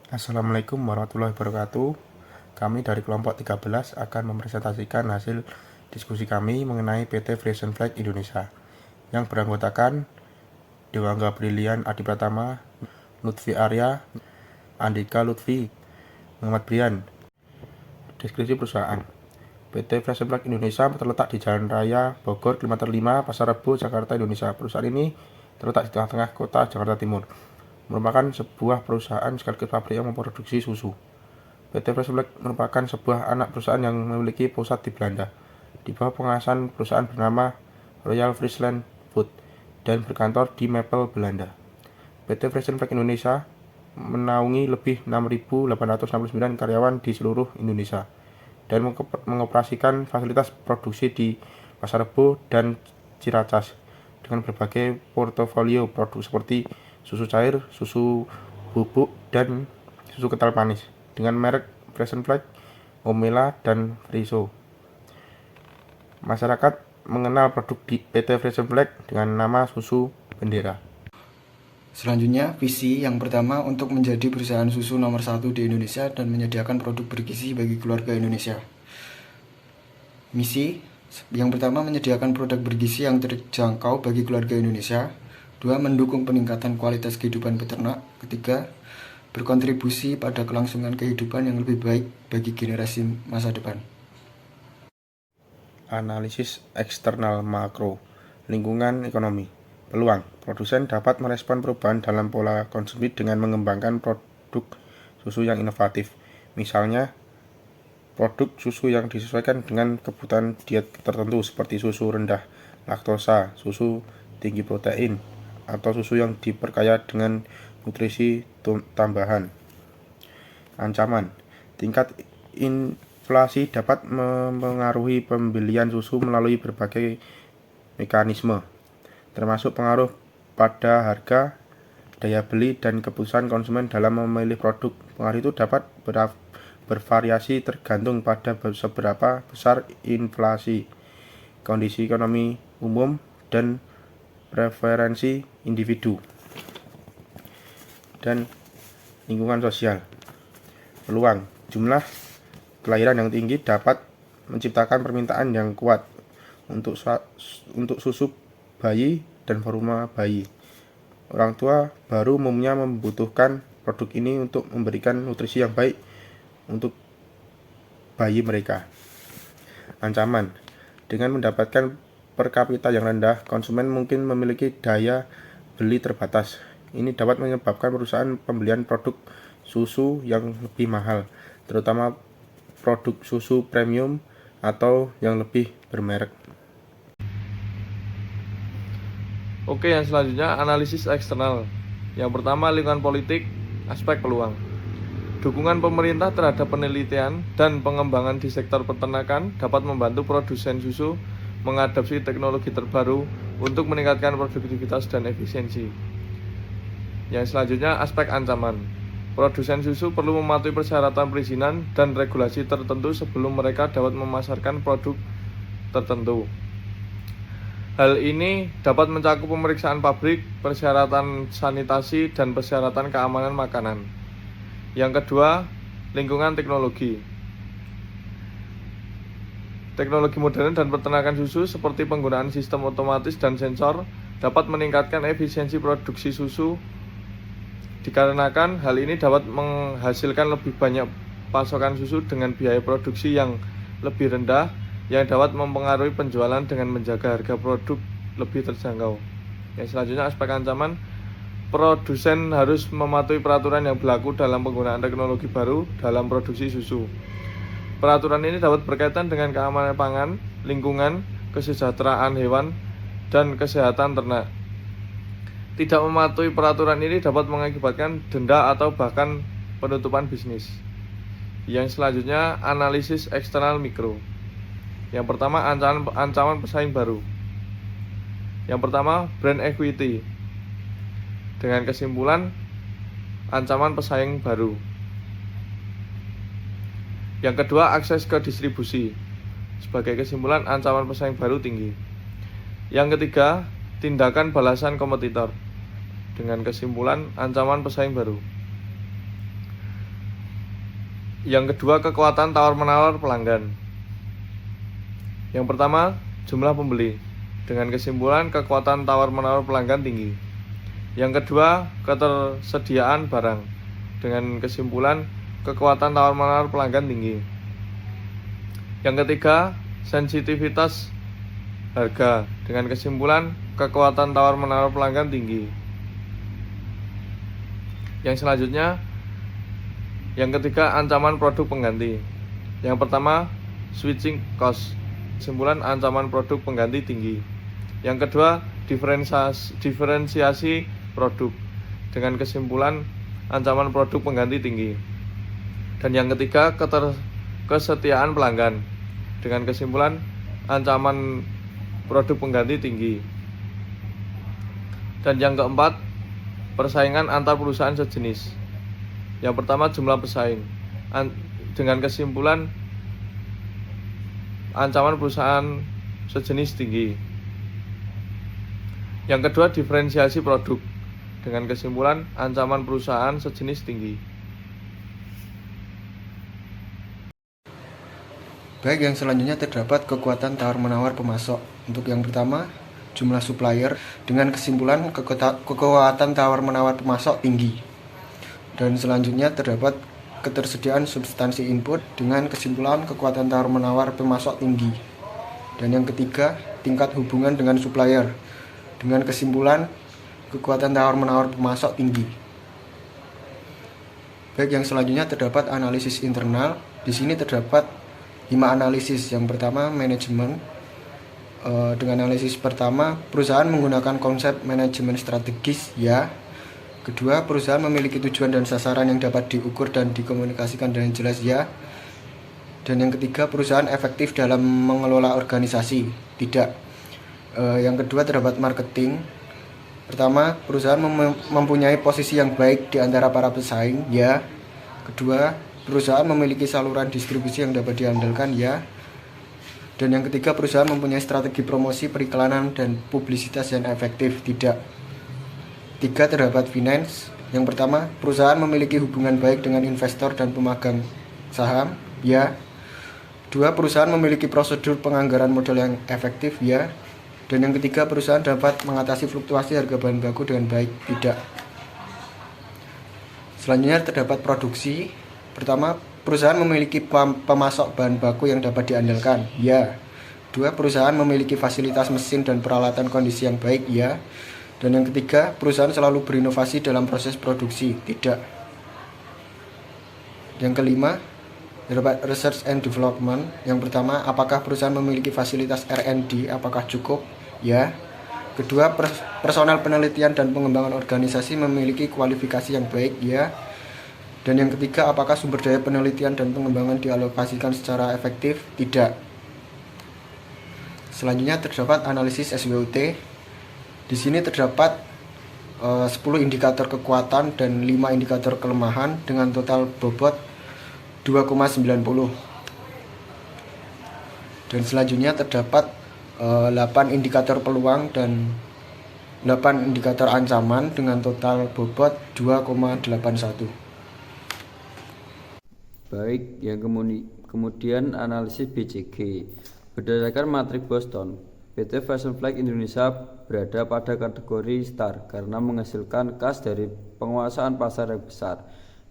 Assalamualaikum warahmatullahi wabarakatuh. Kami dari kelompok 13 akan mempresentasikan hasil diskusi kami mengenai PT Frisian Flag Indonesia yang beranggotakan Dewangga Brilian Adi Pratama, Lutfi Arya, Andika Lutfi, Muhammad Brian. Deskripsi perusahaan. PT Frisian Flag Indonesia terletak di Jalan Raya Bogor, Kilometer 5, Pasar Rebo, Jakarta, Indonesia. Perusahaan ini terletak di tengah-tengah kota Jakarta Timur. Merupakan sebuah perusahaan sekaligus pabrik yang memproduksi susu. PT Frisian Flag merupakan sebuah anak perusahaan yang memiliki pusat di Belanda, di bawah pengawasan perusahaan bernama Royal Friesland Food dan berkantor di Meppel, Belanda. PT Frisian Flag Indonesia menaungi lebih 6.869 karyawan di seluruh Indonesia dan mengoperasikan fasilitas produksi di Pasar Rebo dan Ciracas dengan berbagai portofolio produk seperti susu cair, susu bubuk, dan susu kental manis dengan merek Frisian Flag, Omela, dan Friso. Masyarakat mengenal produk di PT Frisian Flag dengan nama susu bendera. Selanjutnya, visi yang pertama untuk menjadi perusahaan susu nomor 1 di Indonesia dan menyediakan produk bergizi bagi keluarga Indonesia. Misi yang pertama menyediakan produk bergizi yang terjangkau bagi keluarga Indonesia. 2. Mendukung peningkatan kualitas kehidupan peternak. 3. Berkontribusi pada kelangsungan kehidupan yang lebih baik bagi generasi masa depan. Analisis eksternal makro, lingkungan ekonomi. Peluang, produsen dapat merespon perubahan dalam pola konsumsi dengan mengembangkan produk susu yang inovatif. Misalnya, produk susu yang disesuaikan dengan kebutuhan diet tertentu seperti susu rendah laktosa, susu tinggi protein, atau susu yang diperkaya dengan nutrisi tambahan. Ancaman, tingkat inflasi dapat mempengaruhi pembelian susu melalui berbagai mekanisme, termasuk pengaruh pada harga, daya beli, dan keputusan konsumen dalam memilih produk. Pengaruh itu dapat bervariasi tergantung pada seberapa besar inflasi, kondisi ekonomi umum, dan preferensi individu. Dan lingkungan sosial. Peluang, jumlah kelahiran yang tinggi dapat menciptakan permintaan yang kuat untuk susu bayi dan formula bayi. Orang tua baru umumnya membutuhkan produk ini untuk memberikan nutrisi yang baik untuk bayi mereka. Ancaman, dengan mendapatkan per kapita yang rendah, konsumen mungkin memiliki daya beli terbatas. Ini dapat menyebabkan perusahaan pembelian produk susu yang lebih mahal, terutama produk susu premium atau yang lebih bermerek. Oke, yang selanjutnya analisis eksternal. Yang pertama, lingkungan politik, aspek peluang. Dukungan pemerintah terhadap penelitian dan pengembangan di sektor peternakan dapat membantu produsen susu mengadopsi teknologi terbaru untuk meningkatkan produktivitas dan efisiensi. Yang selanjutnya, aspek ancaman. Produsen susu perlu mematuhi persyaratan perizinan dan regulasi tertentu sebelum mereka dapat memasarkan produk tertentu. Hal ini dapat mencakup pemeriksaan pabrik, persyaratan sanitasi, dan persyaratan keamanan makanan. Yang kedua, lingkungan teknologi. Teknologi modern dan peternakan susu seperti penggunaan sistem otomatis dan sensor dapat meningkatkan efisiensi produksi susu. Dikarenakan hal ini dapat menghasilkan lebih banyak pasokan susu dengan biaya produksi yang lebih rendah, yang dapat mempengaruhi penjualan dengan menjaga harga produk lebih terjangkau. Yang selanjutnya, aspek ancaman. Produsen harus mematuhi peraturan yang berlaku dalam penggunaan teknologi baru dalam produksi susu. Peraturan ini dapat berkaitan dengan keamanan pangan, lingkungan, kesejahteraan hewan, dan kesehatan ternak. Tidak mematuhi peraturan ini dapat mengakibatkan denda atau bahkan penutupan bisnis. Yang selanjutnya, analisis eksternal mikro. Yang pertama, ancaman pesaing baru. Yang pertama, brand equity. Dengan kesimpulan, ancaman pesaing baru. Yang kedua, akses ke distribusi. Sebagai kesimpulan, ancaman pesaing baru tinggi. Yang ketiga, tindakan balasan kompetitor. Dengan kesimpulan, ancaman pesaing baru. Yang kedua, kekuatan tawar-menawar pelanggan. Yang pertama, jumlah pembeli. Dengan kesimpulan kekuatan tawar-menawar pelanggan tinggi. Yang kedua, ketersediaan barang. Dengan kesimpulan kekuatan tawar-menawar pelanggan tinggi. Yang ketiga, sensitivitas harga. Dengan kesimpulan kekuatan tawar-menawar pelanggan tinggi. Yang selanjutnya, yang ketiga, ancaman produk pengganti. Yang pertama, switching cost. Kesimpulan ancaman produk pengganti tinggi. Yang kedua, diferensiasi produk. Dengan kesimpulan ancaman produk pengganti tinggi. Dan yang ketiga, kesetiaan pelanggan. Dengan kesimpulan ancaman produk pengganti tinggi. Dan yang keempat, persaingan antar perusahaan sejenis. Yang pertama, jumlah pesaing. Dengan kesimpulan ancaman perusahaan sejenis tinggi. Yang kedua, diferensiasi produk. Dengan kesimpulan ancaman perusahaan sejenis tinggi. Baik, yang selanjutnya terdapat kekuatan tawar-menawar pemasok. Untuk yang pertama, jumlah supplier. Dengan kesimpulan kekuatan tawar-menawar pemasok tinggi. Dan selanjutnya terdapat ketersediaan substansi input. Dengan kesimpulan kekuatan tawar-menawar pemasok tinggi. Dan yang ketiga, tingkat hubungan dengan supplier. Dengan kesimpulan kekuatan tawar-menawar pemasok tinggi. Baik, yang selanjutnya terdapat analisis internal. Di sini terdapat 5 analisis. Yang pertama, manajemen. Dengan analisis pertama, perusahaan menggunakan konsep manajemen strategis, ya. Kedua, perusahaan memiliki tujuan dan sasaran yang dapat diukur dan dikomunikasikan dengan jelas, ya. Dan yang ketiga, perusahaan efektif dalam mengelola organisasi, tidak. Yang kedua, terdapat marketing. Pertama, perusahaan mempunyai posisi yang baik di antara para pesaing, ya. Kedua, perusahaan memiliki saluran distribusi yang dapat diandalkan, ya. Dan yang ketiga, perusahaan mempunyai strategi promosi, periklanan, dan publisitas yang efektif, tidak. Tiga, terdapat finance. Yang pertama, perusahaan memiliki hubungan baik dengan investor dan pemegang saham, ya. Dua, perusahaan memiliki prosedur penganggaran modal yang efektif, ya. Dan yang ketiga, perusahaan dapat mengatasi fluktuasi harga bahan baku dengan baik, tidak. Selanjutnya terdapat produksi. Pertama, perusahaan memiliki pemasok bahan baku yang dapat diandalkan, ya. Dua, perusahaan memiliki fasilitas mesin dan peralatan kondisi yang baik, ya. Dan yang ketiga, perusahaan selalu berinovasi dalam proses produksi, tidak. Yang kelima, terdapat research and development. Yang pertama, apakah perusahaan memiliki fasilitas R&D, apakah cukup, ya. Kedua, personal penelitian dan pengembangan organisasi memiliki kualifikasi yang baik, ya. Dan yang ketiga, apakah sumber daya penelitian dan pengembangan dialokasikan secara efektif, tidak. Selanjutnya terdapat analisis SWOT. Di sini terdapat 10 indikator kekuatan dan 5 indikator kelemahan dengan total bobot 2,90. Dan selanjutnya terdapat 8 indikator peluang dan 8 indikator ancaman dengan total bobot 2,81. Baik, yang kemudian analisis BCG. Berdasarkan matrik Boston, PT Fashion Flag Indonesia berada pada kategori star karena menghasilkan kas dari penguasaan pasar yang besar.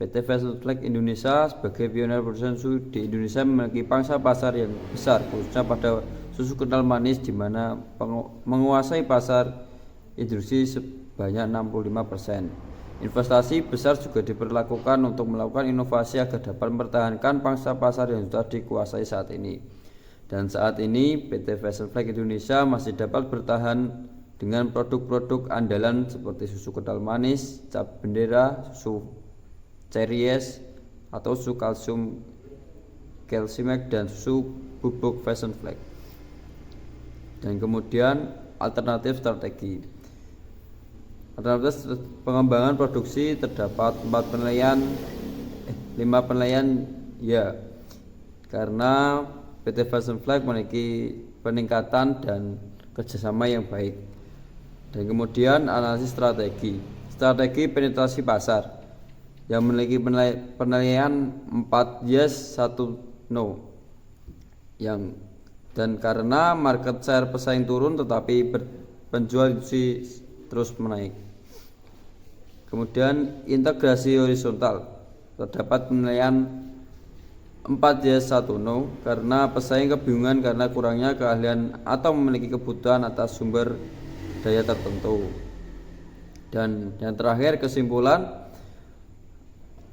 PT Fashion Flag Indonesia sebagai pionir perusahaan susu di Indonesia memiliki pangsa pasar yang besar, khususnya pada susu kental manis, di mana menguasai pasar industri sebanyak 65%. Investasi besar juga diperlakukan untuk melakukan inovasi agar dapat mempertahankan pangsa pasar yang sudah dikuasai saat ini. Dan saat ini PT Fashion Flag Indonesia masih dapat bertahan dengan produk-produk andalan seperti susu kental manis, cap bendera, susu Ceries atau susu kalsium Calcimax dan susu bubuk Fashion Flag. Dan kemudian alternatif strategi. Alternatif pengembangan produksi terdapat 5 penilaian, ya, karena PT Fashion Flag memiliki peningkatan dan kerjasama yang baik. Dan kemudian analisis strategi penetrasi pasar. yang memiliki penilaian 4 yes 1 no. Dan karena market share pesaing turun tetapi penjual institusi terus menaik. Kemudian integrasi horizontal, terdapat penilaian 4 yes 1 no karena pesaing kebingungan karena kurangnya keahlian atau memiliki kebutuhan atas sumber daya tertentu. Dan yang terakhir, kesimpulan,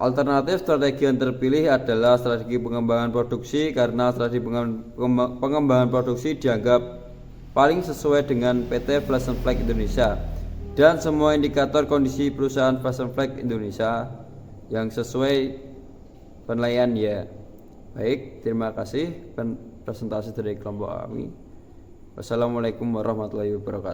alternatif strategi yang terpilih adalah strategi pengembangan produksi karena strategi pengembangan produksi dianggap paling sesuai dengan PT Flash and Flag Indonesia dan semua indikator kondisi perusahaan Flash and Flag Indonesia yang sesuai penilaian ya. Baik, terima kasih presentasi dari kelompok kami. Wassalamualaikum warahmatullahi wabarakatuh.